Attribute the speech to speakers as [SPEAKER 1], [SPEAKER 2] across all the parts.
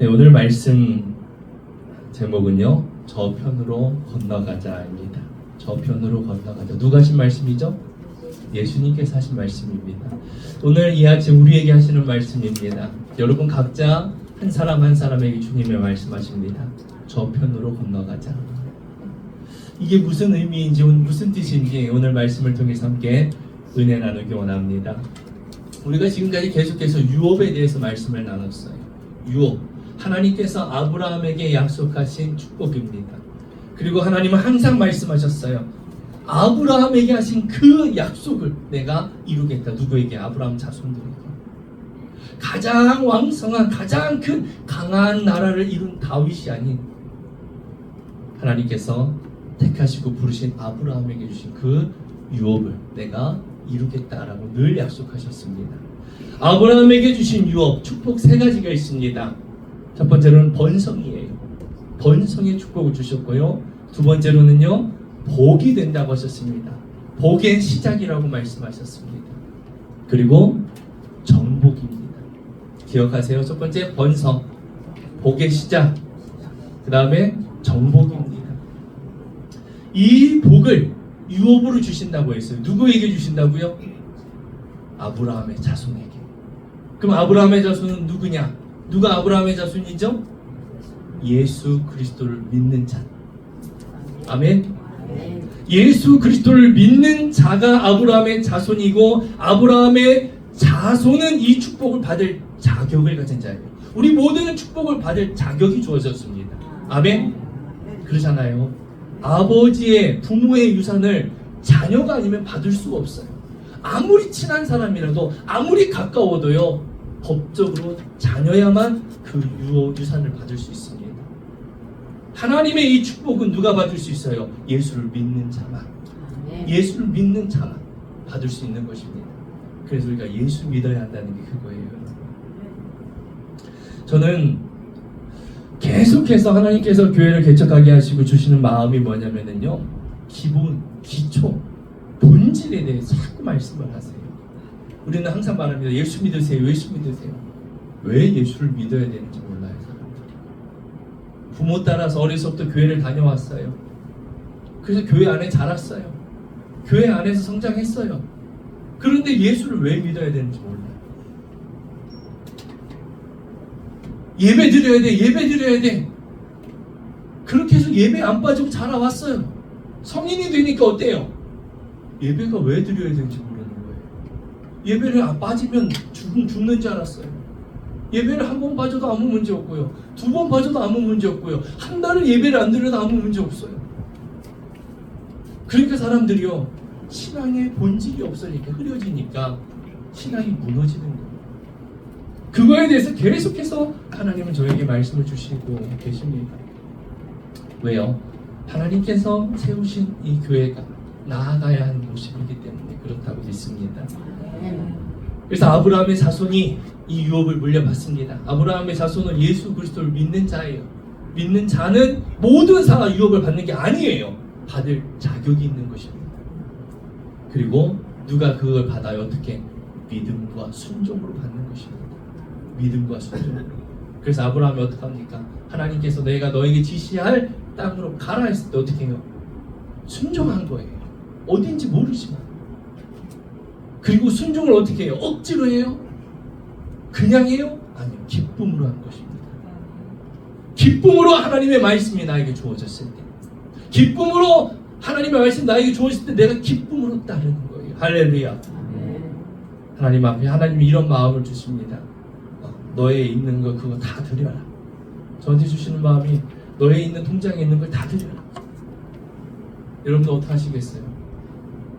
[SPEAKER 1] 네, 오늘 말씀 제목은요, 저편으로 건너가자입니다. 저편으로 건너가자. 누가 하신 말씀이죠? 예수님께서 하신 말씀입니다. 오늘 이 아침 우리에게 하시는 말씀입니다. 여러분 각자 한 사람 한 사람에게 주님의 말씀하십니다. 저편으로 건너가자. 이게 무슨 의미인지, 무슨 뜻인지 오늘 말씀을 통해서 함께 은혜 나누기 원합니다. 우리가 지금까지 계속해서 유업에 대해서 말씀을 나눴어요. 유업, 하나님께서 아브라함에게 약속하신 축복입니다. 그리고 하나님은 항상 말씀하셨어요. 아브라함에게 하신 그 약속을 내가 이루겠다. 누구에게? 아브라함 자손들에게. 가장 왕성한, 가장 큰 강한 나라를 이룬 다윗이 아닌 하나님께서 택하시고 부르신 아브라함에게 주신 그 유업을 내가 이루겠다라고 늘 약속하셨습니다. 아브라함에게 주신 유업, 축복 세 가지가 있습니다. 첫 번째로는 번성이에요. 번성의 축복을 주셨고요. 두 번째로는요, 복이 된다고 하셨습니다. 복의 시작이라고 말씀하셨습니다. 그리고 정복입니다. 기억하세요. 첫 번째 번성, 복의 시작, 그 다음에 정복입니다. 이 복을 유업으로 주신다고 했어요. 누구에게 주신다고요? 아브라함의 자손에게. 그럼 아브라함의 자손은 누구냐? 누가 아브라함의 자손이죠? 예수 그리스도를 믿는 자. 아멘. 예수 그리스도를 믿는 자가 아브라함의 자손이고, 아브라함의 자손은 이 축복을 받을 자격을 가진 자예요. 우리 모두는 축복을 받을 자격이 주어졌습니다. 아멘. 그러잖아요. 아버지의, 부모의 유산을 자녀가 아니면 받을 수가 없어요. 아무리 친한 사람이라도, 아무리 가까워도요, 법적으로 자녀야만 그 유산을 받을 수 있습니다. 하나님의 이 축복은 누가 받을 수 있어요? 예수를 믿는 자만. 예수를 믿는 자만 받을 수 있는 것입니다. 그래서 우리가 예수 믿어야 한다는 게 그거예요. 저는 계속해서 하나님께서 교회를 개척하게 하시고 주시는 마음이 뭐냐면요, 기본, 기초, 본질에 대해서 자꾸 말씀을 하세요. 우리는 항상 말합니다. 예수 믿으세요. 예수 믿으세요. 왜 예수를 믿어야 되는지 몰라요, 사람들. 부모 따라서 어려서부터 교회를 다녀왔어요. 그래서 교회 안에 자랐어요. 교회 안에서 성장했어요. 그런데 예수를 왜 믿어야 되는지 몰라요. 예배 드려야 돼. 예배 드려야 돼. 그렇게 해서 예배 안 빠지고 자라왔어요. 성인이 되니까 어때요? 예배가 왜 드려야 되는지 모르는 거예요. 예배를 안 빠지면 죽는 줄 알았어요. 예배를 한 번 빠져도 아무 문제 없고요. 두 번 빠져도 아무 문제 없고요. 한 달을 예배를 안 드려도 아무 문제 없어요. 그러니까 사람들이요, 신앙의 본질이 없으니까, 흐려지니까 신앙이 무너지는 거예요. 그거에 대해서 계속해서 하나님은 저에게 말씀을 주시고 계십니다. 왜요? 하나님께서 세우신 이 교회가 나아가야 하는 모습이기 때문에 그렇다고 믿습니다. 그래서 아브라함의 자손이 이 유업을 물려받습니다. 아브라함의 자손은 예수 그리스도를 믿는 자예요. 믿는 자는 모든 사람 유업을 받는 게 아니에요. 받을 자격이 있는 것입니다. 그리고 누가 그걸 받아요? 어떻게? 믿음과 순종으로 받는 것입니다. 믿음과 순종으로. 그래서 아브라함이 어떻게 합니까? 하나님께서 내가 너에게 지시할 땅으로 가라 했을 때 어떻게 해요? 순종한 거예요. 어딘지 모르지만. 그리고 순종을 어떻게 해요? 억지로 해요? 그냥 해요? 아니요. 기쁨으로 한 것입니다. 기쁨으로 하나님의 말씀이 나에게 주어졌을 때, 기쁨으로 하나님의 말씀이 나에게 주어졌을 때 내가 기쁨으로 따르는 거예요. 할렐루야. 하나님 앞에 하나님이 이런 마음을 주십니다. 너에 있는 거 그거 다 드려라. 저한테 주시는 마음이 너에 있는 통장에 있는 걸 다 드려라. 여러분들 어떻게 하시겠어요?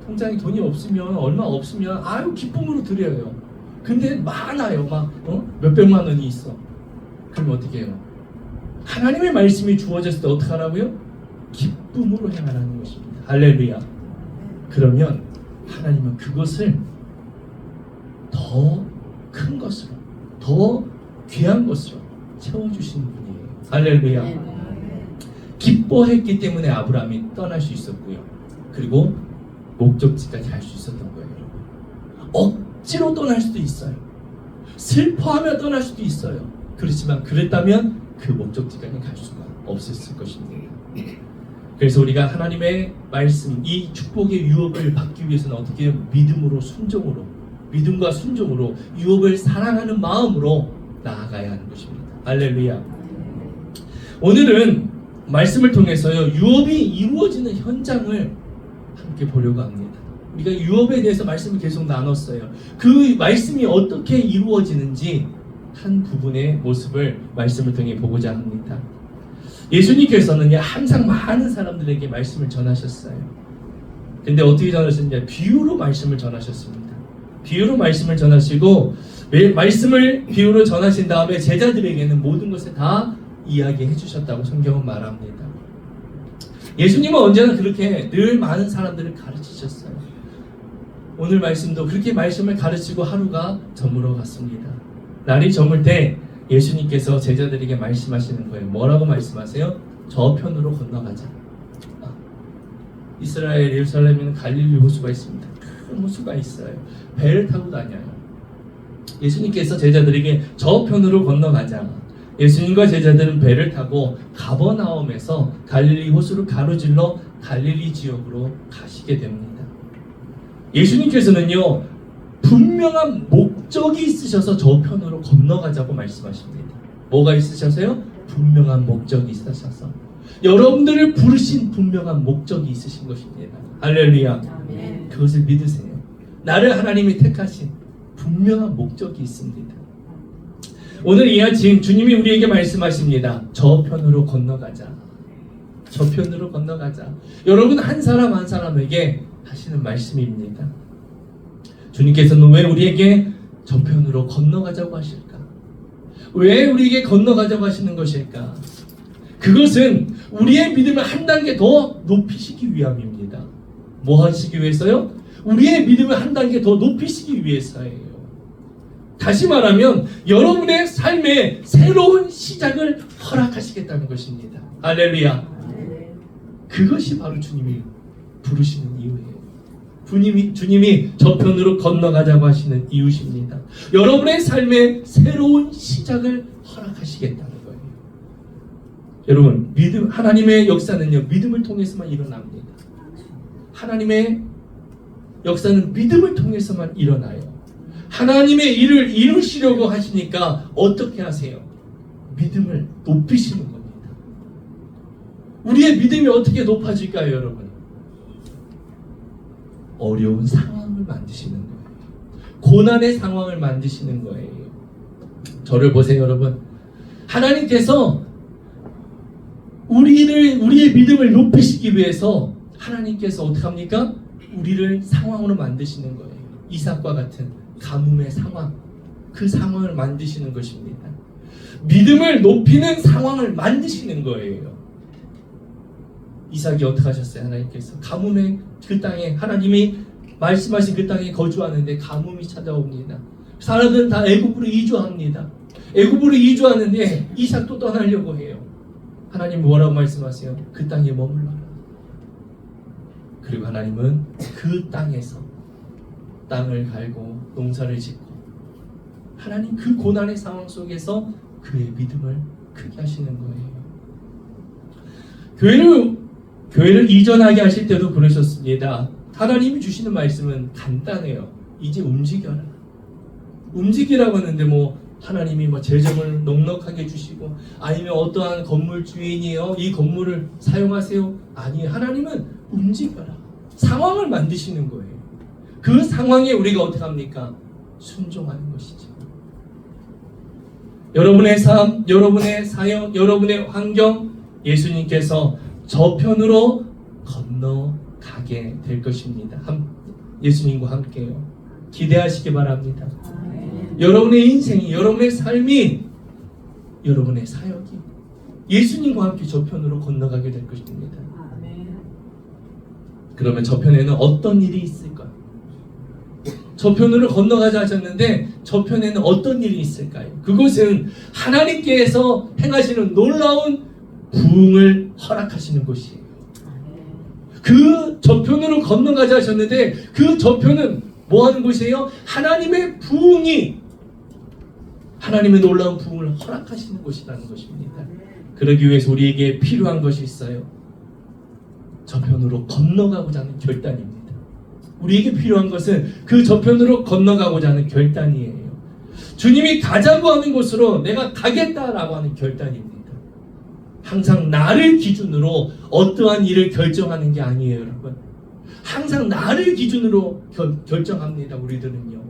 [SPEAKER 1] 통장에 돈이 없으면, 얼마 없으면 아유 기쁨으로 드려요. 근데 많아요. 막 몇백만 원이 있어. 그럼 어떻게 해요? 하나님의 말씀이 주어졌을 때 어떻게 하라고요? 기쁨으로 행하라는 것입니다. 할렐루야. 그러면 하나님은 그것을 더 큰 것으로, 더 귀한 것으로 채워주시는 분이에요. 할렐루야. 기뻐했기 때문에 아브라함이 떠날 수 있었고요. 그리고 목적지까지 갈 수 있었던 거예요. 억지로 떠날 수도 있어요. 슬퍼하며 떠날 수도 있어요. 그렇지만 그랬다면 그 목적지까지 갈 수가 없었을 것입니다. 그래서 우리가 하나님의 말씀, 이 축복의 유업을 받기 위해서는 어떻게 해요? 믿음으로, 순종으로, 믿음과 순종으로 유업을 사랑하는 마음으로 나아가야 하는 것입니다. 할렐루야. 오늘은 말씀을 통해서요, 유업이 이루어지는 현장을 함께 보려고 합니다. 우리가 유업에 대해서 말씀을 계속 나눴어요. 그 말씀이 어떻게 이루어지는지 한 부분의 모습을 말씀을 통해 보고자 합니다. 예수님께서는 항상 많은 사람들에게 말씀을 전하셨어요. 근데 어떻게 전하셨냐? 비유로 말씀을 전하셨습니다. 비유로 말씀을 전하시고 말씀을 비유로 전하신 다음에 제자들에게는 모든 것을 다 이야기해 주셨다고 성경은 말합니다. 예수님은 언제나 그렇게 늘 많은 사람들을 가르치셨어요. 오늘 말씀도 그렇게 말씀을 가르치고 하루가 저물어 갔습니다. 날이 저물 때 예수님께서 제자들에게 말씀하시는 거예요. 뭐라고 말씀하세요? 저편으로 건너가자. 이스라엘 예루살렘에는 갈릴리 호수가 있습니다. 큰 호수가 있어요. 배를 타고 다녀요. 예수님께서 제자들에게 저편으로 건너가자. 예수님과 제자들은 배를 타고 가버나움에서 갈릴리 호수를 가로질러 갈릴리 지역으로 가시게 됩니다. 예수님께서는요, 분명한 목적이 있으셔서 저편으로 건너가자고 말씀하십니다. 뭐가 있으셔서요? 분명한 목적이 있으셔서. 여러분들을 부르신 분명한 목적이 있으신 것입니다. 할렐루야. 아멘. 그것을 믿으세요. 나를 하나님이 택하신 분명한 목적이 있습니다. 오늘 이 아침 주님이 우리에게 말씀하십니다. 저편으로 건너가자. 저편으로 건너가자. 여러분 한 사람 한 사람에게 하시는 말씀입니다. 주님께서는 왜 우리에게 저편으로 건너가자고 하실까? 왜 우리에게 건너가자고 하시는 것일까? 그것은 우리의 믿음을 한 단계 더 높이시기 위함입니다. 뭐 하시기 위해서요? 우리의 믿음을 한 단계 더 높이시기 위해서예요. 다시 말하면 여러분의 삶의 새로운 시작을 허락하시겠다는 것입니다. 할렐루야. 그것이 바로 주님이 부르시는 이유예요. 주님이 저편으로 건너가자고 하시는 이유십니다. 여러분의 삶의 새로운 시작을 허락하시겠다는 거예요. 여러분, 하나님의 역사는요, 믿음을 통해서만 일어납니다. 하나님의 역사는 믿음을 통해서만 일어나요. 하나님의 일을 이루시려고 하시니까 어떻게 하세요? 믿음을 높이시는 겁니다. 우리의 믿음이 어떻게 높아질까요, 여러분? 어려운 상황을 만드시는 거예요. 고난의 상황을 만드시는 거예요. 저를 보세요, 여러분. 하나님께서 우리의 믿음을 높이시기 위해서 하나님께서 어떻게 합니까? 우리를 상황으로 만드시는 거예요. 이삭과 같은 가뭄의 상황, 그 상황을 만드시는 것입니다. 믿음을 높이는 상황을 만드시는 거예요. 이삭이 어떻게 하셨어요? 하나님께서 가뭄의 그 땅에, 하나님이 말씀하신 그 땅에 거주하는데 가뭄이 찾아옵니다. 사람들은 다 애굽으로 이주합니다. 애굽으로 이주하는데 이삭도 떠나려고 해요. 하나님 뭐라고 말씀하세요? 그 땅에 머물러라. 그리고 하나님은 그 땅에서 땅을 갈고 농사를 짓고, 하나님 그 고난의 상황 속에서 그의 믿음을 크게 하시는 거예요. 교회를 이전하게 하실 때도 그러셨습니다. 하나님이 주시는 말씀은 간단해요. 이제 움직여라. 움직이라고 하는데 하나님이 재정을 넉넉하게 주시고, 아니면 어떠한 건물 주인이에요, 이 건물을 사용하세요. 아니, 하나님은 움직여라. 상황을 만드시는 거예요. 그 상황에 우리가 어떻게 합니까? 순종하는 것이죠. 여러분의 삶, 여러분의 사역, 여러분의 환경, 예수님께서 저편으로 건너가게 될 것입니다. 예수님과 함께요. 기대하시기 바랍니다. 여러분의 인생이, 여러분의 삶이, 여러분의 사역이 예수님과 함께 저편으로 건너가게 될 것입니다. 그러면 저편에는 어떤 일이 있을까요? 저편으로 건너가자 하셨는데 저편에는 어떤 일이 있을까요? 그것은 하나님께서 행하시는 놀라운 부흥을 허락하시는 곳이에요. 그 저편으로 건너가자 하셨는데 그 저편은 뭐 하는 곳이에요? 하나님의 부흥이 하나님의 놀라운 부흥을 허락하시는 곳이라는 것입니다. 그러기 위해서 우리에게 필요한 것이 있어요. 저편으로 건너가고자 하는 결단입니다. 우리에게 필요한 것은 그 저편으로 건너가고자 하는 결단이에요. 주님이 가자고 하는 곳으로 내가 가겠다라고 하는 결단입니다. 항상 나를 기준으로 어떠한 일을 결정하는 게 아니에요, 여러분. 항상 나를 기준으로 결정합니다, 우리들은요.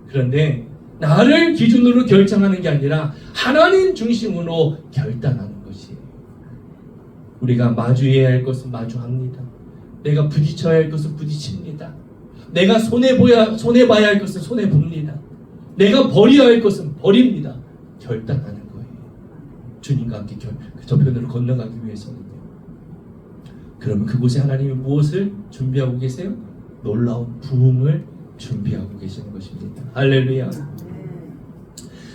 [SPEAKER 1] 그런데 나를 기준으로 결정하는 게 아니라 하나님 중심으로 결단하는 것이에요. 우리가 마주해야 할 것은 마주합니다. 내가 부딪혀야 할 것은 부딪힙니다. 내가 손해봐야 할 것은 손해봅니다. 내가 버려야 할 것은 버립니다. 결단하는 거예요. 주님과 함께 그 저편으로 건너가기 위해서는요. 그러면 그곳에 하나님이 무엇을 준비하고 계세요? 놀라운 부흥을 준비하고 계시는 것입니다. 할렐루야.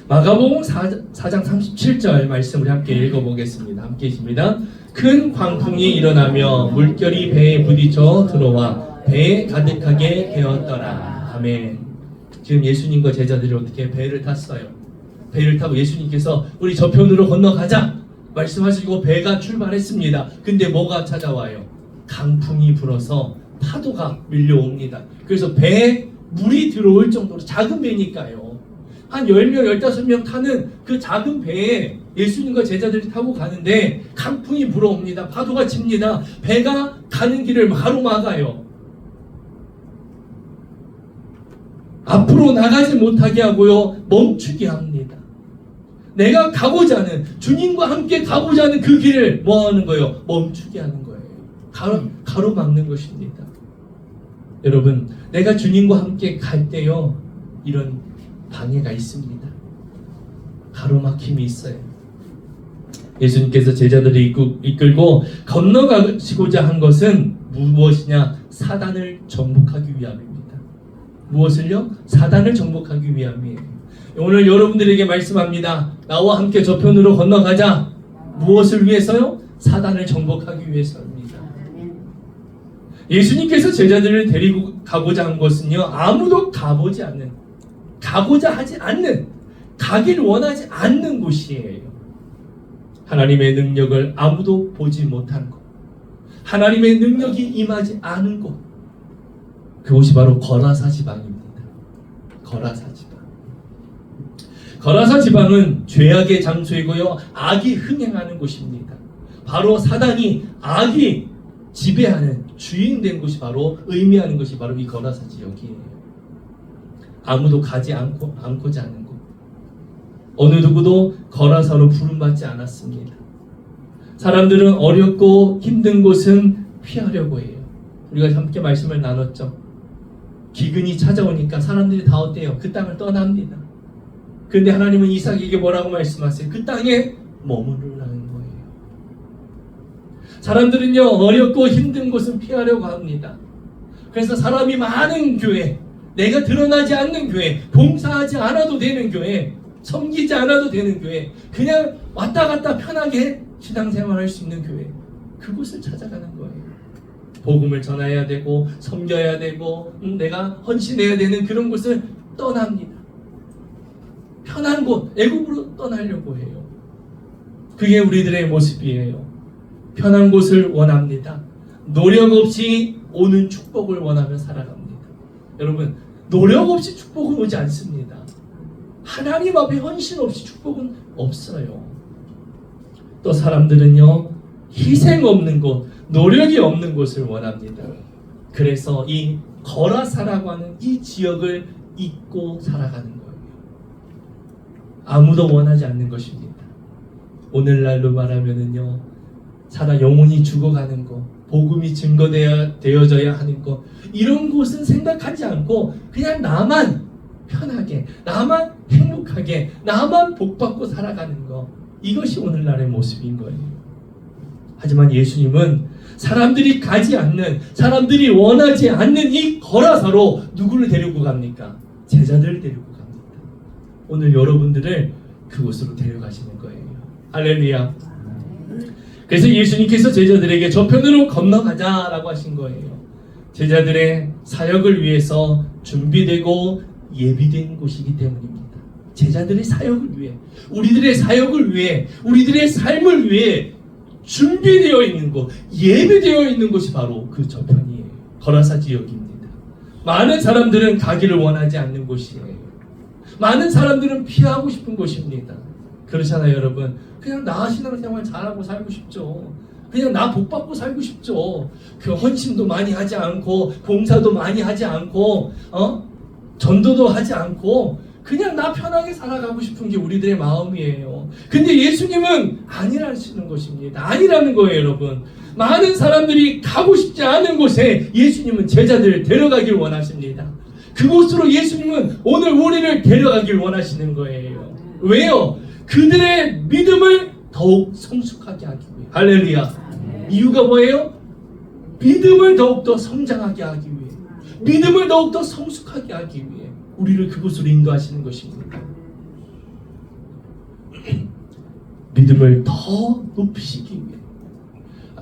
[SPEAKER 1] 마가복음 4장 37절 말씀을 함께 읽어보겠습니다. 함께 있습니다. 큰 광풍이 일어나며 물결이 배에 부딪혀 들어와 배에 가득하게 되었더라. 아멘. 지금 예수님과 제자들이 어떻게 배를 탔어요. 배를 타고 예수님께서 우리 저편으로 건너가자 말씀하시고 배가 출발했습니다. 근데 뭐가 찾아와요? 강풍이 불어서 파도가 밀려옵니다. 그래서 배에 물이 들어올 정도로 작은 배니까요. 한 10명, 15명 타는 그 작은 배에 예수님과 제자들이 타고 가는데 강풍이 불어옵니다. 파도가 칩니다. 배가 가는 길을 가로막아요. 앞으로 나가지 못하게 하고요. 멈추게 합니다. 내가 가고자 하는, 주님과 함께 가고자 하는 그 길을 뭐 하는 거예요? 멈추게 하는 거예요. 가로막는 것입니다. 여러분, 내가 주님과 함께 갈 때요, 이런 방해가 있습니다. 가로막힘이 있어요. 예수님께서 제자들을 이끌고 건너가시고자 한 것은 무엇이냐? 사단을 정복하기 위함입니다. 무엇을요? 사단을 정복하기 위함이에요. 오늘 여러분들에게 말씀합니다. 나와 함께 저편으로 건너가자. 무엇을 위해서요? 사단을 정복하기 위해서입니다. 예수님께서 제자들을 데리고 가고자 한 것은요, 아무도 가고자 하지 않는, 가길 원하지 않는 곳이에요. 하나님의 능력을 아무도 보지 못한 곳, 하나님의 능력이 임하지 않은 곳, 그곳이 바로 거라사 지방입니다. 거라사 지방. 거라사 지방은 죄악의 장소이고요, 악이 흥행하는 곳입니다. 바로 사단이, 악이 지배하는, 주인된 곳이 바로, 의미하는 것이 바로 이 거라사 지역이에요. 아무도 가지 않고자 하는 곳. 어느 누구도 거라사로 부름받지 않았습니다. 사람들은 어렵고 힘든 곳은 피하려고 해요. 우리가 함께 말씀을 나눴죠. 기근이 찾아오니까 사람들이 다 어때요? 그 땅을 떠납니다. 그런데 하나님은 이삭에게 뭐라고 말씀하세요? 그 땅에 머무르라는 거예요. 사람들은요, 어렵고 힘든 곳은 피하려고 합니다. 그래서 사람이 많은 교회, 내가 드러나지 않는 교회, 봉사하지 않아도 되는 교회, 섬기지 않아도 되는 교회, 그냥 왔다 갔다 편하게 신앙생활할 수 있는 교회, 그곳을 찾아가는 거예요. 복음을 전해야 되고 섬겨야 되고 내가 헌신해야 되는 그런 곳을 떠납니다. 편한 곳, 애국으로 떠나려고 해요. 그게 우리들의 모습이에요. 편한 곳을 원합니다. 노력 없이 오는 축복을 원하며 살아갑니다. 여러분, 노력 없이 축복은 오지 않습니다. 하나님 앞에 헌신 없이 축복은 없어요. 또 사람들은요, 희생 없는 곳, 노력이 없는 곳을 원합니다. 그래서 이 거라사라고 하는 이 지역을 잊고 살아가는 거예요. 아무도 원하지 않는 것입니다. 오늘날로 말하면은요, 사람 영혼이 죽어가는 것, 복음이 증거되어져야 하는 것, 이런 곳은 생각하지 않고 그냥 나만 편하게, 나만 행복하게, 나만 복받고 살아가는 것, 이것이 오늘날의 모습인 거예요. 하지만 예수님은 사람들이 가지 않는, 사람들이 원하지 않는 이 거라사로 누구를 데리고 갑니까? 제자들을 데리고 갑니다. 오늘 여러분들을 그곳으로 데려가시는 거예요. 할렐루야. 그래서 예수님께서 제자들에게 저편으로 건너가자라고 하신 거예요. 제자들의 사역을 위해서 준비되고 예비된 곳이기 때문입니다. 제자들의 사역을 위해, 우리들의 사역을 위해, 우리들의 삶을 위해 준비되어 있는 곳, 예배되어 있는 곳이 바로 그 저편이에요. 거라사 지역입니다. 많은 사람들은 가기를 원하지 않는 곳이에요. 많은 사람들은 피하고 싶은 곳입니다. 그렇잖아요, 여러분. 그냥 나 신앙생활 잘하고 살고 싶죠. 그냥 나 복받고 살고 싶죠. 그 헌신도 많이 하지 않고, 봉사도 많이 하지 않고, 전도도 하지 않고, 그냥 나 편하게 살아가고 싶은 게 우리들의 마음이에요. 근데 예수님은 아니라시는 것입니다. 아니라는 거예요, 여러분. 많은 사람들이 가고 싶지 않은 곳에 예수님은 제자들을 데려가길 원하십니다. 그곳으로 예수님은 오늘 우리를 데려가길 원하시는 거예요. 왜요? 그들의 믿음을 더욱 성숙하게 하기 위해. 할렐루야. 이유가 뭐예요? 믿음을 더욱더 성장하게 하기 위해, 믿음을 더욱더 성숙하게 하기 위해 우리를 그곳으로 인도하시는 것입니다. 믿음을 더 높이시기 위해.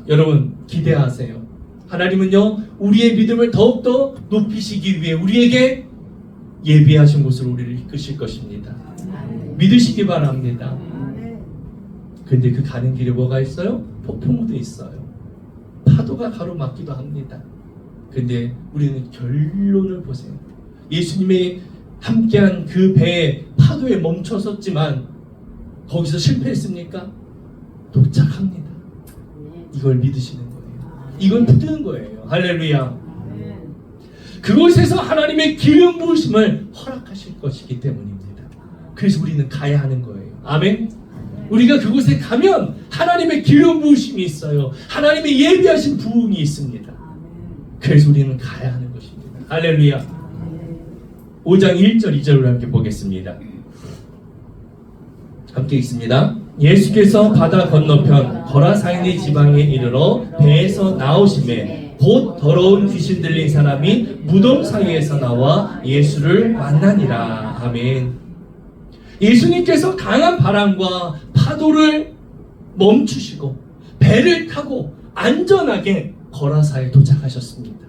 [SPEAKER 1] 여러분 기대하세요. 하나님은요, 우리의 믿음을 더욱더 높이시기 위해 우리에게 예비하신 곳으로 우리를 이끄실 것입니다. 믿으시기 바랍니다. 근데 그 가는 길에 뭐가 있어요? 폭풍우도 있어요. 파도가 가로막기도 합니다. 근데 우리는 결론을 보세요. 예수님이 함께한 그 배에 파도에 멈춰섰지만 거기서 실패했습니까? 도착합니다. 이걸 믿으시는 거예요. 이걸 붙드는 거예요. 할렐루야. 그곳에서 하나님의 기름 부으심을 허락하실 것이기 때문입니다. 그래서 우리는 가야 하는 거예요. 아멘. 우리가 그곳에 가면 하나님의 기름 부으심이 있어요. 하나님의 예비하신 부흥이 있습니다. 그래서 우리는 가야 하는 것입니다. 할렐루야. 5장 1절 2절을 함께 보겠습니다. 함께 읽습니다. 예수께서 바다 건너편 거라사인의 지방에 이르러 배에서 나오심에 곧 더러운 귀신 들린 사람이 무덤 사이에서 나와 예수를 만나니라. 아멘. 예수님께서 강한 바람과 파도를 멈추시고 배를 타고 안전하게 거라사에 도착하셨습니다.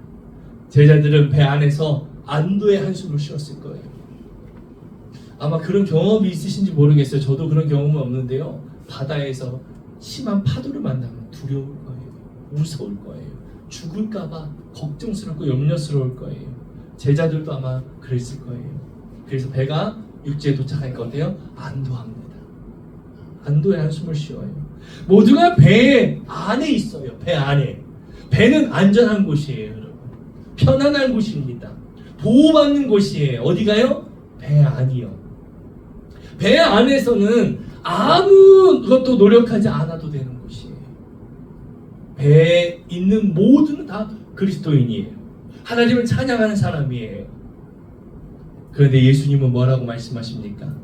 [SPEAKER 1] 제자들은 배 안에서 안도의 한숨을 쉬었을 거예요. 아마 그런 경험이 있으신지 모르겠어요. 저도 그런 경험은 없는데요. 바다에서 심한 파도를 만나면 두려울 거예요. 무서울 거예요. 죽을까봐 걱정스럽고 염려스러울 거예요. 제자들도 아마 그랬을 거예요. 그래서 배가 육지에 도착하니까 어때요? 안도합니다. 안도의 한숨을 쉬어요. 모두가 배 안에 있어요. 배 안에. 배는 안전한 곳이에요, 여러분. 편안한 곳입니다. 보호받는 곳이에요. 어디가요? 배 안이요. 배 안에서는 아무것도 노력하지 않아도 되는 곳이에요. 배에 있는 모두는 다 그리스도인이에요. 하나님을 찬양하는 사람이에요. 그런데 예수님은 뭐라고 말씀하십니까?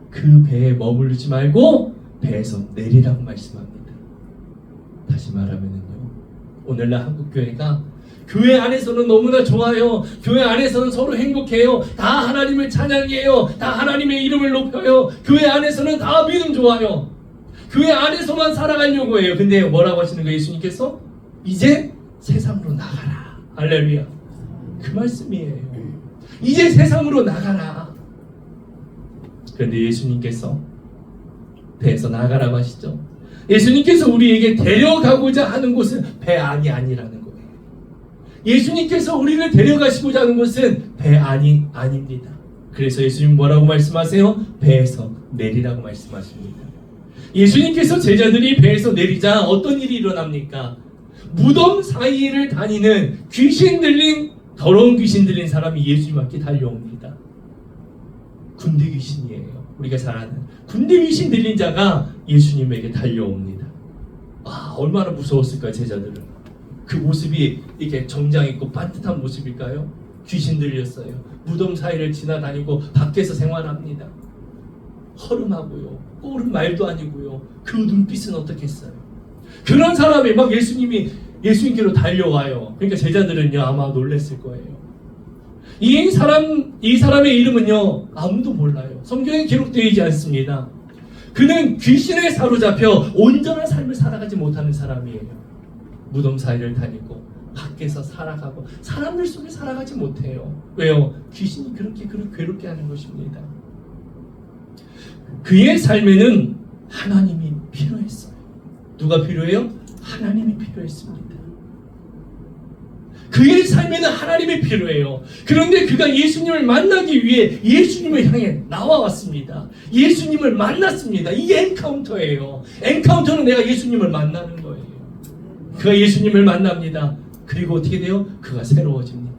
[SPEAKER 1] 그 배에 머무르지 말고 배에서 내리라고 말씀합니다. 다시 말하면요, 오늘날 한국교회가 교회 안에서는 너무나 좋아요. 교회 안에서는 서로 행복해요. 다 하나님을 찬양해요. 다 하나님의 이름을 높여요. 교회 안에서는 다 믿음 좋아요. 교회 안에서만 살아가려고 해요. 근데 뭐라고 하시는 거예요? 예수님께서 이제 세상으로 나가라. 할렐루야. 그 말씀이에요. 이제 세상으로 나가라. 그런데 예수님께서 배에서 나가라고 하시죠. 예수님께서 우리에게 데려가고자 하는 곳은 배 안이 아니라는 거예요. 예수님께서 우리를 데려가시고자 하는 곳은 배 안이 아닙니다. 그래서 예수님 뭐라고 말씀하세요? 배에서 내리라고 말씀하십니다. 예수님께서 제자들이 배에서 내리자 어떤 일이 일어납니까? 무덤 사이를 다니는 더러운 귀신 들린 사람이 예수님께 달려옵니다. 군대 귀신이에요. 우리가 잘 아는 군대 귀신 들린 자가 예수님에게 달려옵니다. 얼마나 무서웠을까요, 제자들은. 그 모습이 이렇게 정장 입고 반듯한 모습일까요? 귀신 들렸어요. 무덤 사이를 지나다니고 밖에서 생활합니다. 허름하고요, 꼴은 말도 아니고요. 그 눈빛은 어떻겠어요? 그런 사람이 막 예수님께로 달려와요. 그러니까 제자들은요, 아마 놀랐을 거예요. 이 사람의 이름은요, 아무도 몰라요. 성경에 기록되어 있지 않습니다. 그는 귀신에 사로잡혀 온전한 삶을 살아가지 못하는 사람이에요. 무덤 사이를 다니고 밖에서 살아가고 사람들 속에 살아가지 못해요. 왜요? 귀신이 그렇게 괴롭게 하는 것입니다. 그의 삶에는 하나님이 필요했어요. 누가 필요해요? 하나님이 필요했습니다. 그의 삶에는 하나님이 필요해요. 그런데 그가 예수님을 만나기 위해 예수님을 향해 나와왔습니다. 예수님을 만났습니다. 이게 엔카운터예요. 엔카운터는 내가 예수님을 만나는 거예요. 그가 예수님을 만납니다. 그리고 어떻게 돼요? 그가 새로워집니다.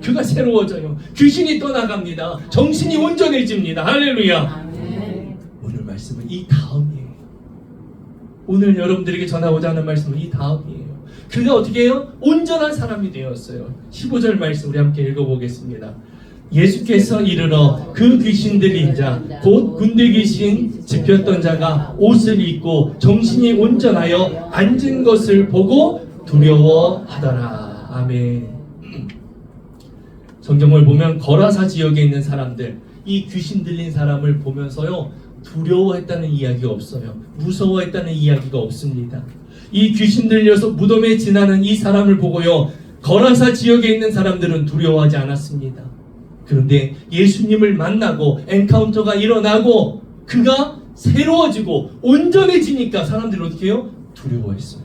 [SPEAKER 1] 그가 새로워져요. 귀신이 떠나갑니다. 정신이 온전해집니다. 할렐루야. 오늘 말씀은 이 다음이에요. 오늘 여러분들에게 전하고자 하는 말씀은 이 다음이에요. 그가 어떻게 해요? 온전한 사람이 되었어요. 15절 말씀 우리 함께 읽어보겠습니다. 예수께서 이르러 그 귀신 들린 자 곧 군대 귀신 집혔던 자가 옷을 입고 정신이 온전하여 앉은 것을 보고 두려워하더라. 아멘. 성경을 보면 거라사 지역에 있는 사람들, 이 귀신 들린 사람을 보면서요 두려워했다는 이야기가 없어요. 무서워했다는 이야기가 없습니다. 이 귀신 들려서 무덤에 지나는 이 사람을 보고요 거라사 지역에 있는 사람들은 두려워하지 않았습니다. 그런데 예수님을 만나고 엔카운터가 일어나고 그가 새로워지고 온전해지니까 사람들이 어떻게 해요? 두려워했어요.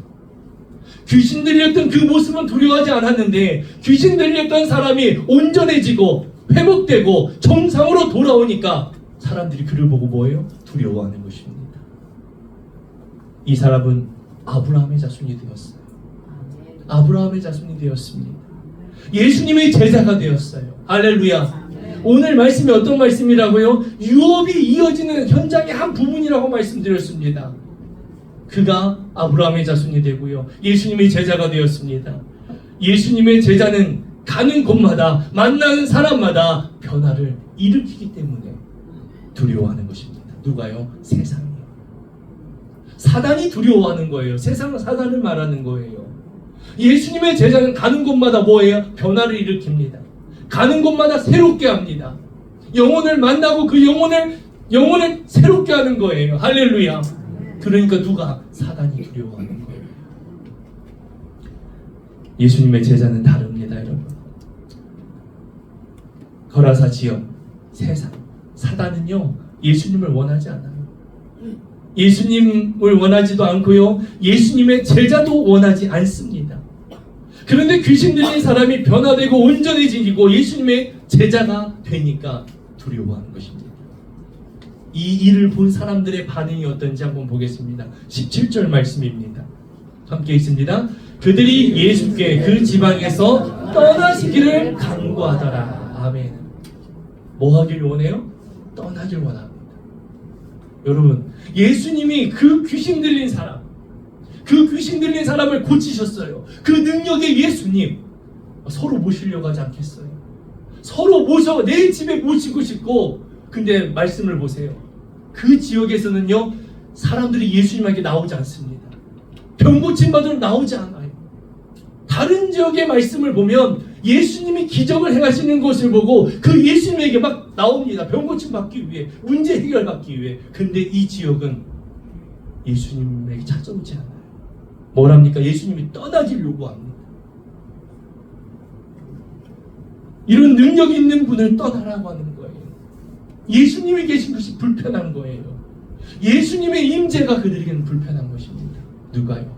[SPEAKER 1] 귀신 들렸던 그 모습은 두려워하지 않았는데 귀신 들렸던 사람이 온전해지고 회복되고 정상으로 돌아오니까 사람들이 그를 보고 뭐예요? 두려워하는 것입니다. 이 사람은 아브라함의 자손이 되었어요. 아브라함의 자손이 되었습니다. 예수님의 제자가 되었어요. 할렐루야. 오늘 말씀이 어떤 말씀이라고요? 유업이 이어지는 현장의 한 부분이라고 말씀드렸습니다. 그가 아브라함의 자손이 되고요 예수님의 제자가 되었습니다. 예수님의 제자는 가는 곳마다 만나는 사람마다 변화를 일으키기 때문에 두려워하는 것입니다. 누가요? 세상이요. 사단이 두려워하는 거예요. 세상은 사단을 말하는 거예요. 예수님의 제자는 가는 곳마다 뭐예요? 변화를 일으킵니다. 가는 곳마다 새롭게 합니다. 영혼을 만나고 그 영혼을 새롭게 하는 거예요. 할렐루야. 그러니까 누가? 사단이 두려워하는 거예요. 예수님의 제자는 다릅니다, 여러분. 거라사 지역, 세상, 사단은요 예수님을 원하지 않아요. 예수님을 원하지도 않고요 예수님의 제자도 원하지 않습니다. 그런데 귀신 들린 사람이 변화되고 온전해지고 예수님의 제자가 되니까 두려워하는 것입니다. 이 일을 본 사람들의 반응이 어떤지 한번 보겠습니다. 17절 말씀입니다. 함께 있습니다. 그들이 예수께 그 지방에서 떠나시기를 간구하더라. 아멘. 뭐 하길 원해요? 떠나길 원합니다. 여러분, 예수님이 그 귀신 들린 사람을 고치셨어요. 그 능력의 예수님 서로 모시려고 하지 않겠어요? 서로 모셔 내 집에 모시고 싶고. 근데 말씀을 보세요. 그 지역에서는요 사람들이 예수님에게 나오지 않습니다. 병 고침 받으러 나오지 않아요. 다른 지역의 말씀을 보면 예수님이 기적을 행하시는 것을 보고 그 예수님에게 막 나옵니다. 병 고침 받기 위해, 문제 해결 받기 위해. 근데 이 지역은 예수님에게 찾아오지 않아요. 뭐랍니까? 예수님이 떠나길 요구합니다. 이런 능력 있는 분을 떠나라고 하는 거예요. 예수님이 계신 것이 불편한 거예요. 예수님의 임재가 그들에게는 불편한 것입니다. 누가요?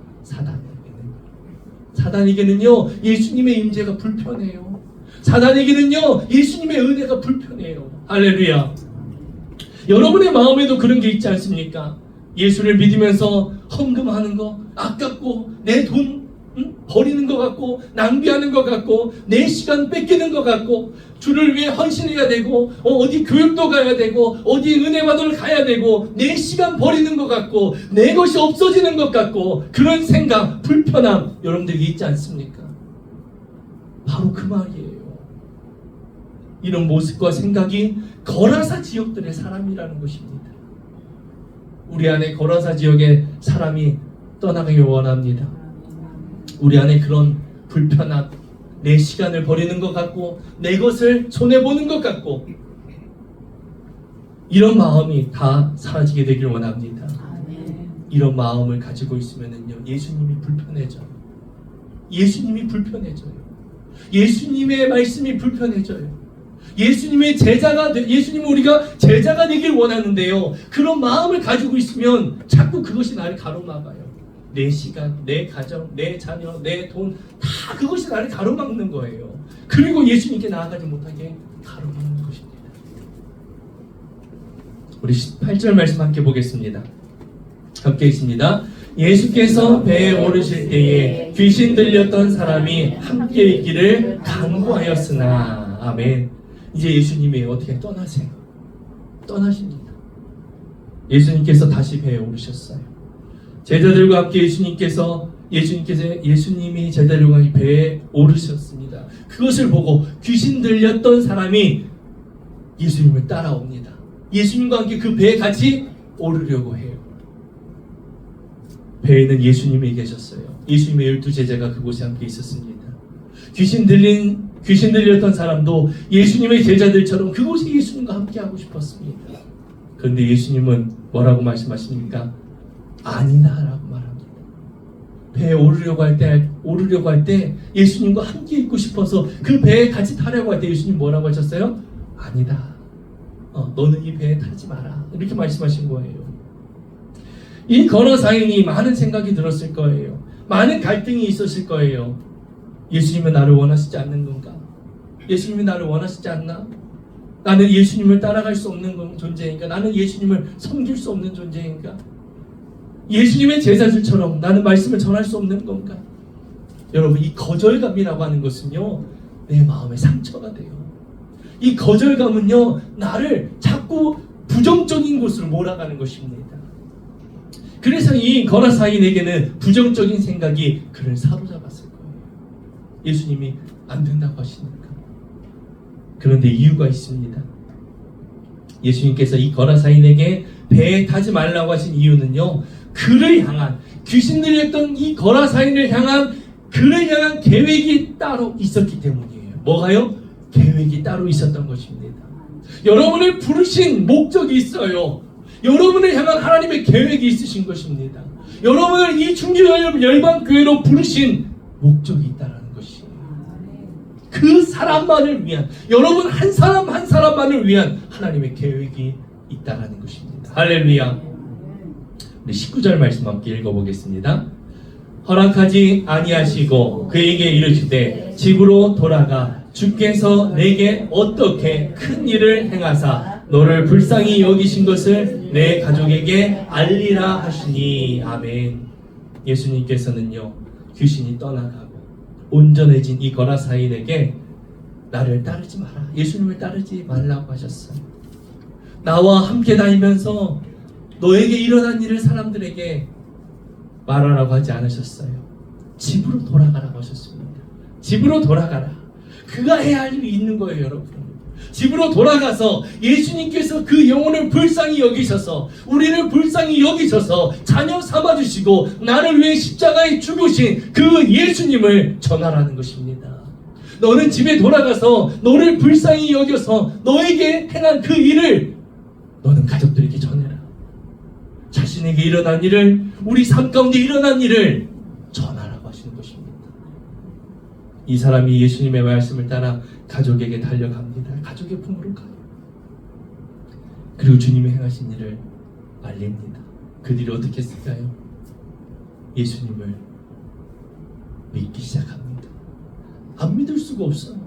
[SPEAKER 1] 사단에게는요 예수님의 임재가 불편해요. 사단에게는요 예수님의 은혜가 불편해요. 할렐루야. 여러분의 마음에도 그런 게 있지 않습니까? 예수를 믿으면서 헌금하는 거 아깝고 내 돈 버리는 것 같고 낭비하는 것 같고 내 시간 뺏기는 것 같고 주를 위해 헌신해야 되고 어디 교육도 가야 되고 어디 은혜 받으러 가야 되고 내 시간 버리는 것 같고 내 것이 없어지는 것 같고 그런 생각, 불편함 여러분들이 있지 않습니까? 바로 그 말이에요. 이런 모습과 생각이 거라사 지역들의 사람이라는 것입니다. 우리 안에 거라사 지역의 사람이 떠나가길 원합니다. 우리 안에 그런 불편함, 내 시간을 버리는 것 같고 내 것을 손해보는 것 같고 이런 마음이 다 사라지게 되길 원합니다. 이런 마음을 가지고 있으면요 예수님이 불편해져요. 예수님이 불편해져요. 예수님의 말씀이 불편해져요. 예수님은 우리가 제자가 되길 원하는데요. 그런 마음을 가지고 있으면 자꾸 그것이 나를 가로막아요. 내 시간, 내 가정, 내 자녀, 내 돈, 다 그것이 나를 가로막는 거예요. 그리고 예수님께 나아가지 못하게 가로막는 것입니다. 우리 18절 말씀 함께 보겠습니다. 함께 있습니다. 예수께서 배에 오르실 때에 귀신 들렸던 사람이 함께 있기를 간구하였으나. 아멘. 이제 예수님이 어떻게 떠나세요. 떠나십니다. 예수님께서 다시 배에 오르셨어요. 제자들과 함께 예수님이 제자들과 함께 배에 오르셨습니다. 그것을 보고 귀신 들렸던 사람이 예수님을 따라옵니다. 예수님과 함께 그 배에 같이 오르려고 해요. 배에는 예수님이 계셨어요. 예수님의 12제자가 그곳에 함께 있었습니다. 귀신 들렸던 사람도 예수님의 제자들처럼 그곳에 예수님과 함께 하고 싶었습니다. 그런데 예수님은 뭐라고 말씀하십니까? 아니다 라고 말합니다. 배에 오르려고 할 때 예수님과 함께 있고 싶어서 그 배에 같이 타려고 할 때 예수님 뭐라고 하셨어요? 아니다. 너는 이 배에 타지 마라. 이렇게 말씀하신 거예요. 이 거라사인이 많은 생각이 들었을 거예요. 많은 갈등이 있었을 거예요. 예수님은 나를 원하시지 않는 건가? 예수님이 나를 원하시지 않나? 나는 예수님을 따라갈 수 없는 존재인가? 나는 예수님을 섬길 수 없는 존재인가? 예수님의 제자들처럼 나는 말씀을 전할 수 없는 건가? 여러분, 이 거절감이라고 하는 것은요, 내 마음에 상처가 돼요. 이 거절감은요, 나를 자꾸 부정적인 곳으로 몰아가는 것입니다. 그래서 이 거라사인에게는 부정적인 생각이 그를 사로잡았을 거예요. 예수님이 안 된다고 하시니까. 그런데 이유가 있습니다. 예수님께서 이 거라사인에게 배에 타지 말라고 하신 이유는요, 그를 향한, 귀신 들렸던 이 거라사인을 향한 그를 향한 계획이 따로 있었기 때문이에요. 뭐가요? 계획이 따로 있었던 것입니다. 여러분을 부르신 목적이 있어요. 여러분을 향한 하나님의 계획이 있으신 것입니다. 여러분을 이 충주열방교회로 부르신 목적이 있다는 것이에요. 그 사람만을 위한, 여러분 한 사람 한 사람만을 위한 하나님의 계획이 있다는 것입니다. 할렐루야. 우리 19절 말씀 함께 읽어보겠습니다. 허락하지 아니하시고 그에게 이르시되 집으로 돌아가 주께서 내게 어떻게 큰 일을 행하사 너를 불쌍히 여기신 것을 내 가족에게 알리라 하시니. 아멘. 예수님께서는요, 귀신이 떠나가고 온전해진 이 거라사인에게 나를 따르지 마라, 예수님을 따르지 말라고 하셨어요. 나와 함께 다니면서 너에게 일어난 일을 사람들에게 말하라고 하지 않으셨어요. 집으로 돌아가라고 하셨습니다. 집으로 돌아가라. 그가 해야 할 일이 있는 거예요, 여러분. 집으로 돌아가서 예수님께서 그 영혼을 불쌍히 여기셔서, 우리를 불쌍히 여기셔서 자녀 삼아주시고 나를 위해 십자가에 죽으신 그 예수님을 전하라는 것입니다. 너는 집에 돌아가서 너를 불쌍히 여겨서 너에게 행한 그 일을 너는 가족들에게 전해라. 자신에게 일어난 일을, 우리 삶 가운데 일어난 일을 전하라고 하시는 것입니다. 이 사람이 예수님의 말씀을 따라 가족에게 달려갑니다. 가족의 품으로 가요. 그리고 주님이 행하신 일을 알립니다. 그들이 어떻게 했을까요? 예수님을 믿기 시작합니다. 안 믿을 수가 없어요.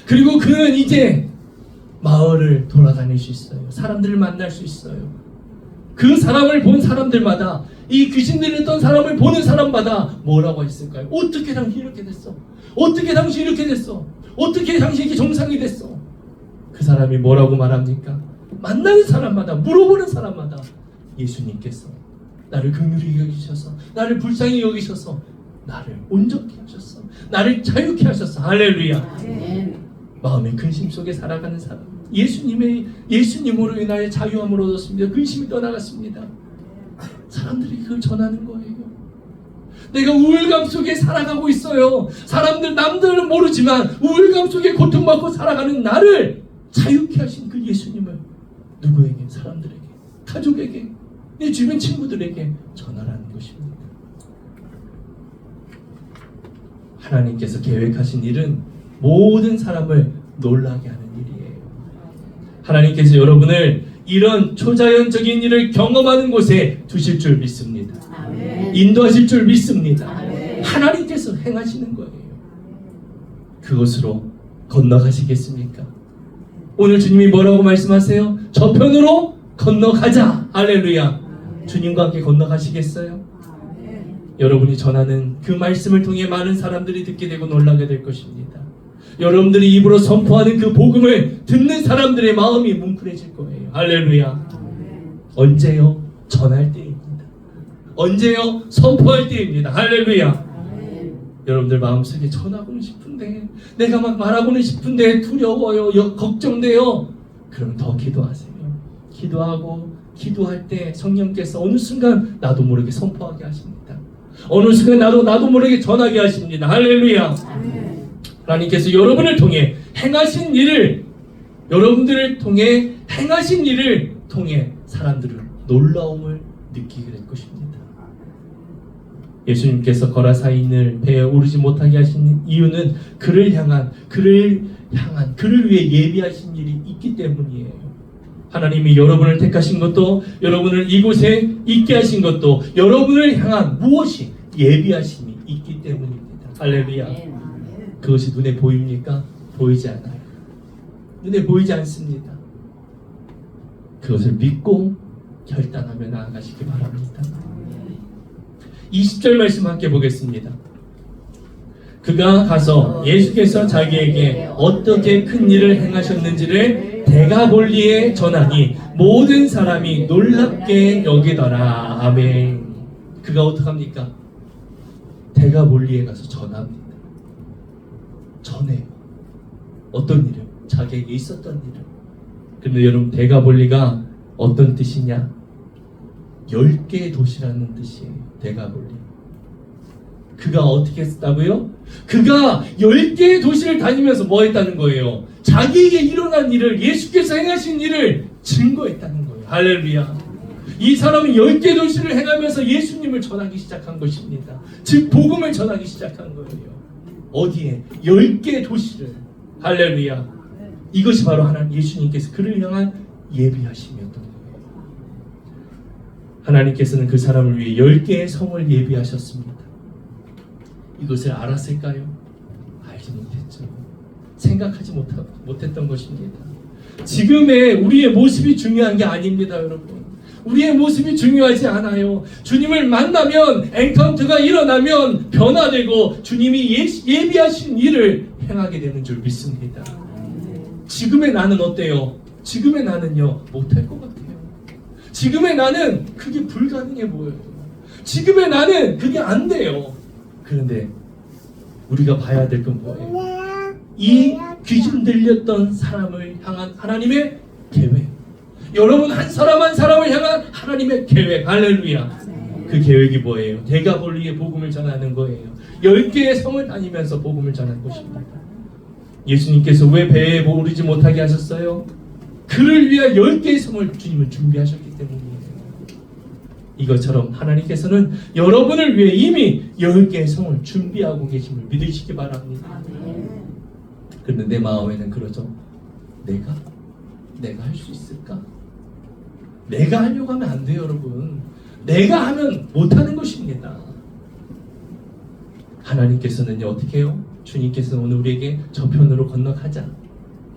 [SPEAKER 1] 그리고 그는 이제 마을을 돌아다닐 수 있어요. 사람들을 만날 수 있어요. 그 사람을 본 사람들마다, 이 귀신 들렸던 사람을 보는 사람마다 뭐라고 했을까요? 어떻게 당신 이렇게 됐어? 어떻게 당신 이렇게 됐어? 어떻게 당신 이렇게 정상이 됐어? 그 사람이 뭐라고 말합니까? 만나는 사람마다, 물어보는 사람마다 예수님께서 나를 긍휼히 여기셔서, 나를 불쌍히 여기셔서 나를 온전케 하셨어, 나를 자유케 하셨어. 할렐루야. 마음의 근심 속에 살아가는 사람, 예수님으로 인하여 자유함을 얻었습니다. 근심이 떠나갔습니다. 사람들이 그걸 전하는 거예요. 내가 우울감 속에 살아가고 있어요. 남들은 모르지만 우울감 속에 고통받고 살아가는 나를 자유케 하신 그 예수님을 누구에게? 사람들에게, 가족에게, 내 주변 친구들에게 전하라는 것입니다. 하나님께서 계획하신 일은 모든 사람을 놀라게 하는 일이에요. 하나님께서 여러분을 이런 초자연적인 일을 경험하는 곳에 두실 줄 믿습니다. 인도하실 줄 믿습니다. 하나님께서 행하시는 거예요. 그것으로 건너가시겠습니까? 오늘 주님이 뭐라고 말씀하세요? 저편으로 건너가자. 할렐루야. 주님과 함께 건너가시겠어요? 여러분이 전하는 그 말씀을 통해 많은 사람들이 듣게 되고 놀라게 될 것입니다. 여러분들이 입으로 선포하는 그 복음을 듣는 사람들의 마음이 뭉클해질 거예요. 할렐루야. 언제요? 전할 때입니다. 언제요? 선포할 때입니다. 할렐루야. 여러분들 마음속에 전하고는 싶은데, 내가 막 말하고는 싶은데 두려워요, 걱정돼요. 그럼 더 기도하세요. 기도하고 기도할 때 성령께서 어느 순간 나도 모르게 선포하게 하십니다. 어느 순간 나도 모르게 전하게 하십니다. 할렐루야. 하나님께서 여러분을 통해 행하신 일을, 여러분들을 통해 행하신 일을 통해 사람들은 놀라움을 느끼게 될 것입니다. 예수님께서 거라사인을 배에 오르지 못하게 하신 이유는 그를 위해 예비하신 일이 있기 때문이에요. 하나님이 여러분을 택하신 것도, 여러분을 이곳에 있게 하신 것도 여러분을 향한 무엇이 예비하심이 있기 때문입니다. 할렐루야. 그것이 눈에 보입니까? 보이지 않아요. 눈에 보이지 않습니다. 그것을 믿고 결단하며 나아가시기 바랍니다. 20절 말씀 함께 보겠습니다. 그가 가서 예수께서 자기에게 어떻게 큰 일을 행하셨는지를 데가볼리에 전하니 모든 사람이 놀랍게 여기더라. 아멘. 그가 어떡합니까? 데가볼리에 가서 전합니다. 전해요. 어떤 일을? 자기에게 있었던 일을. 근데 여러분, 데가볼리가 어떤 뜻이냐? 10개의 도시라는 뜻이에요. 데가볼리. 그가 어떻게 했다고요? 그가 10개의 도시를 다니면서 뭐 했다는 거예요? 자기에게 일어난 일을, 예수께서 행하신 일을 증거했다는 거예요. 할렐루야. 이 사람은 10개 도시를 행하면서 예수님을 전하기 시작한 것입니다. 즉 복음을 전하기 시작한 거예요. 어디에? 10개 도시를. 할렐루야. 이것이 바로 하나님, 예수님께서 그를 향한 예비하심이었던 거예요. 하나님께서는 그 사람을 위해 10개의 성을 예비하셨습니다. 이것을 알았을까요? 알지 못했죠. 생각하지 못했던 것입니다. 지금의 우리의 모습이 중요한 게 아닙니다, 여러분. 우리의 모습이 중요하지 않아요. 주님을 만나면, 엔카운트가 일어나면 변화되고 주님이 예비하신 일을 행하게 되는 줄 믿습니다. 지금의 나는 어때요? 지금의 나는요, 못할 것 같아요. 지금의 나는 그게 불가능해 보여요. 지금의 나는 그게 안 돼요. 그런데 우리가 봐야 될 건 뭐예요? 이 귀신 들렸던 사람을 향한 하나님의 계획. 여러분, 한 사람 한 사람을 향한 하나님의 계획. 할렐루야. 그 계획이 뭐예요? 데가볼리의 복음을 전하는 거예요. 10개의 성을 다니면서 복음을 전하는 것입니다. 예수님께서 왜 배에 오르지 못하게 하셨어요? 그를 위해 10개의 성을 주님은 준비하셨기 때문이에요. 이것처럼 하나님께서는 여러분을 위해 이미 10개의 성을 준비하고 계심을 믿으시기 바랍니다. 그런데 내 마음에는 그러죠. 내가 할 수 있을까? 내가 하려고 하면 안 돼요, 여러분. 내가 하면 못하는 것입니다. 하나님께서는 어떻게 해요? 주님께서는 오늘 우리에게 저편으로 건너가자.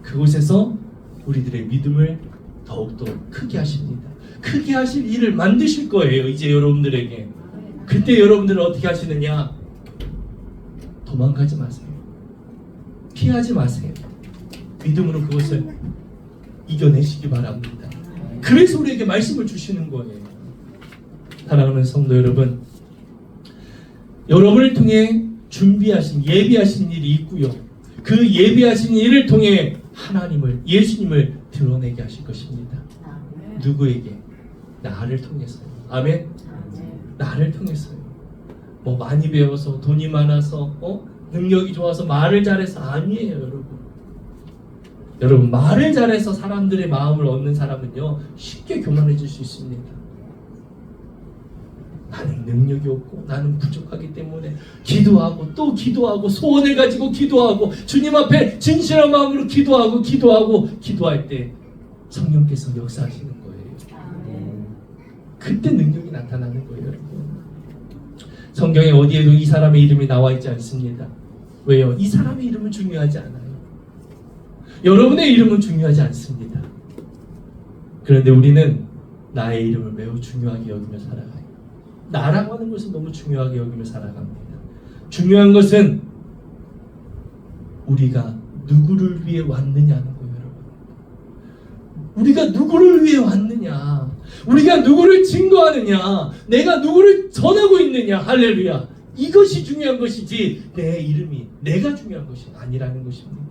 [SPEAKER 1] 그곳에서 우리들의 믿음을 더욱더 크게 하십니다. 크게 하실 일을 만드실 거예요, 이제 여러분들에게. 그때 여러분들은 어떻게 하시느냐? 도망가지 마세요. 피하지 마세요. 믿음으로 그것을 이겨내시기 바랍니다. 그래서 우리에게 말씀을 주시는 거예요. 사랑하는 성도 여러분, 여러분을 통해 준비하신, 예비하신 일이 있고요. 그 예비하신 일을 통해 하나님을, 예수님을 드러내게 하실 것입니다. 누구에게? 나를 통해서요. 아멘? 나를 통해서요. 뭐 많이 배워서, 돈이 많아서, 능력이 좋아서, 말을 잘해서 아니에요, 여러분. 여러분, 말을 잘해서 사람들의 마음을 얻는 사람은요, 쉽게 교만해질 수 있습니다. 나는 능력이 없고 나는 부족하기 때문에 기도하고 또 기도하고 소원을 가지고 기도하고 주님 앞에 진실한 마음으로 기도할 때 성령께서 역사하시는 거예요. 그때 능력이 나타나는 거예요, 여러분. 성경에 어디에도 이 사람의 이름이 나와 있지 않습니다. 왜요? 이 사람의 이름은 중요하지 않아요. 여러분의 이름은 중요하지 않습니다. 그런데 우리는 나의 이름을 매우 중요하게 여기며 살아가요. 나라고 하는 것은 너무 중요하게 여기며 살아갑니다. 중요한 것은 우리가 누구를 위해 왔느냐는 거예요, 여러분. 우리가 누구를 위해 왔느냐, 우리가 누구를 증거하느냐, 내가 누구를 전하고 있느냐, 할렐루야. 이것이 중요한 것이지 내 이름이 내가 중요한 것이 아니라는 것입니다.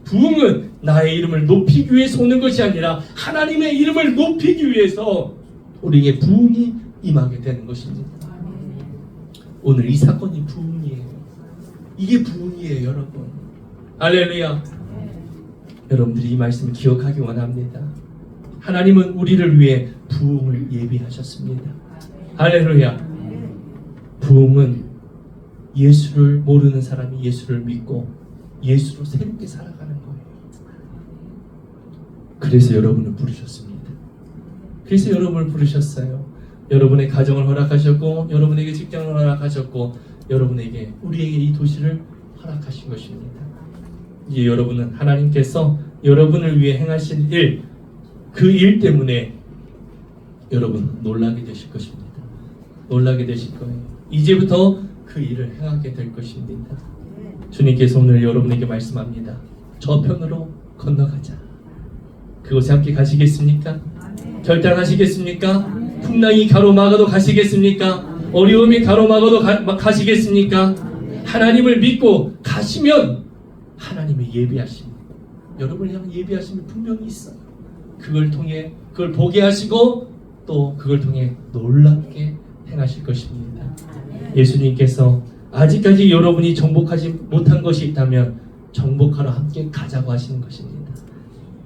[SPEAKER 1] 부흥은 나의 이름을 높이기 위해서 오는 것이 아니라 하나님의 이름을 높이기 위해서 우리에게 부흥이 임하게 되는 것입니다. 오늘 이 사건이 부흥이에요. 이게 부흥이에요, 여러분. 할렐루야. 여러분들이 이 말씀을 기억하기 원합니다. 하나님은 우리를 위해 부흥을 예비하셨습니다. 할렐루야. 부흥은 예수를 모르는 사람이 예수를 믿고 예수로 새롭게 살아가는 거예요. 그래서 여러분을 부르셨습니다. 그래서 여러분을 부르셨어요. 여러분의 가정을 허락하셨고 여러분에게 직장을 허락하셨고 여러분에게 우리에게 이 도시를 허락하신 것입니다. 이제 여러분은 하나님께서 여러분을 위해 행하신 일, 그 일 때문에 여러분 놀라게 되실 것입니다. 놀라게 되실 거예요. 이제부터 그 일을 행하게 될 것입니다. 주님께서 오늘 여러분에게 말씀합니다. 저편으로 건너가자. 그곳에 함께 가시겠습니까? 결단하시겠습니까? 풍랑이 가로막아도 가시겠습니까? 어려움이 가로막아도 가시겠습니까? 하나님을 믿고 가시면 하나님의 예비하심, 여러분을 향한 예비하심이 분명히 있어요. 그걸 통해 그걸 보게 하시고 또 그걸 통해 놀랍게 행하실 것입니다. 예수님께서 아직까지 여러분이 정복하지 못한 것이 있다면 정복하러 함께 가자고 하시는 것입니다.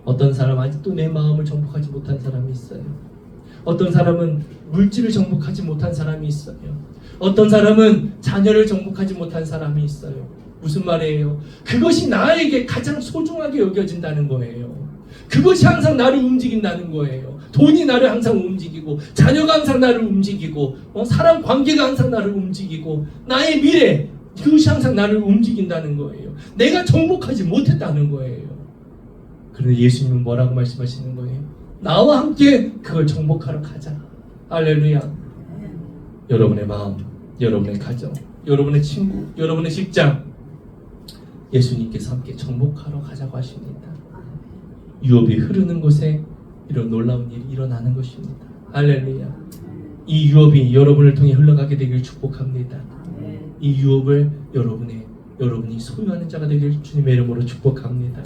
[SPEAKER 1] 어떤 사람 아직도 내 마음을 정복하지 못한 사람이 있어요. 어떤 사람은 물질을 정복하지 못한 사람이 있어요. 어떤 사람은 자녀를 정복하지 못한 사람이 있어요. 무슨 말이에요? 그것이 나에게 가장 소중하게 여겨진다는 거예요. 그것이 항상 나를 움직인다는 거예요. 돈이 나를 항상 움직이고 자녀가 항상 나를 움직이고 사람 관계가 항상 나를 움직이고 나의 미래, 그것이 항상 나를 움직인다는 거예요. 내가 정복하지 못했다는 거예요. 그런데 예수님은 뭐라고 말씀하시는 거예요? 나와 함께 그걸 정복하러 가자. 할렐루야. 여러분의 마음, 여러분의 가정, 여러분의 친구, 여러분의 직장, 예수님께서 함께 정복하러 가자고 하십니다. 유업이 흐르는 곳에 이런 놀라운 일이 일어나는 것입니다. 할렐루야. 이 유업이 여러분을 통해 흘러가게 되길 축복합니다. 이 유업을 여러분이 소유하는 자가 되길 주님의 이름으로 축복합니다.